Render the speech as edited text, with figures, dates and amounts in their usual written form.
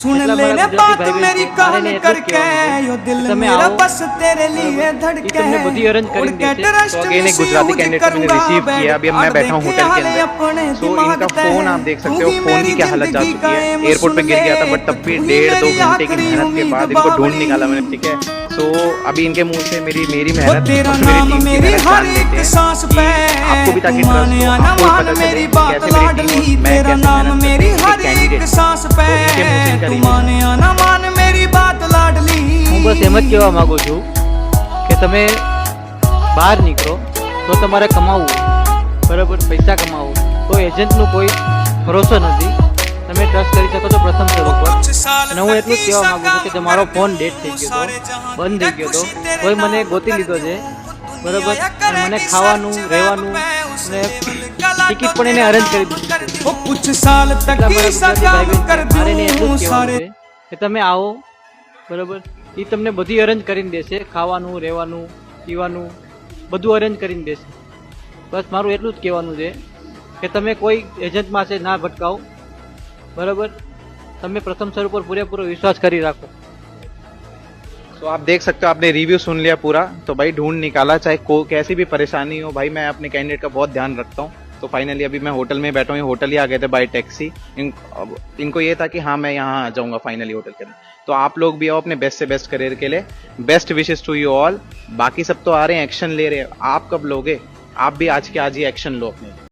सुन लेने बात मेरी कान करके यो दिल मेरा बस तेरे लिए धड़के उड़ के ट्रस्ट में यूज करूंगा अभी मैं बैठा हूँ होटल के अंदर। सो इनका फोन आप देख सकते हो, फोन की क्या हालत जा चुकी है। एयरपोर्ट पे गिर गया था, बट तब भी 1.5-2 घंटे की मेहनत के बाद इनको ढूंढ निकाला मैंने, ठीक है। सो अभी इनके मुंह से मेरी मेहनत तेरा नाम मेरी हर एक सांस पे आपको भी, ताकि मान मेरी बात लाडली, तेरा नाम मेरी हर एक सांस पे माने आना मान मेरी बात लाडली। હું બસ એમ જ કહેવા માંગુ છું કે તમે બહાર નીકળો તો તમારે કમાવું, બરાબર, પૈસા કમાવું, તો એજન્ટનું કોઈ ભરોસો નથી, તમે ટ્રસ્ટ કરી શકો છો પ્રથમ સ્તર ઉપર। અને હું એટલું જ કહેવા માંગુ છું કે તમારો ફોન ડેડ થઈ ગયો હતો, બંધ થઈ ગયો હતો, કોઈ મને ગોતી લીધો છે, બરાબર, અને મને ખાવાનું રહેવાનું અને ટિકિટ પણ એને અરેન્જ કરી દીધી वो कुछ साल तक ऐसा काम कर दूं सारे કે તમે આવો, બરાબર, એ તમને બધી અરેન્જ કરીને દેશે, ખાવાનું રહેવાનું પીવાનું બધું અરેન્જ કરીને દેશે। બસ મારું એટલું જ કહેવાનું છે કે તમે કોઈ એજન્ટ પાસે ના ભટકાવો, બરાબર, તમે પ્રથમ સ્તર ઉપર પૂરેપૂરો વિશ્વાસ કરી રાખો। तो आप देख सकते हो, आपने रिव्यू सुन लिया पूरा। तो भाई ढूंढ निकाला, चाहे कैसी भी परेशानी हो भाई, मैं अपने कैंडिडेट का बहुत ध्यान रखता हूँ। तो फाइनली अभी मैं होटल में बैठा हूँ, होटल ही आ गए थे बाय टैक्सी। इनको ये था कि हाँ मैं यहाँ आ जाऊँगा फाइनली होटल के अंदर। तो आप लोग भी आओ अपने बेस्ट से बेस्ट करियर के लिए, best wishes to you all. बाकी सब तो आ रहे हैं, एक्शन ले रहे हैं, आप कब लोगे? आप भी आज के आज ही एक्शन लो अपने।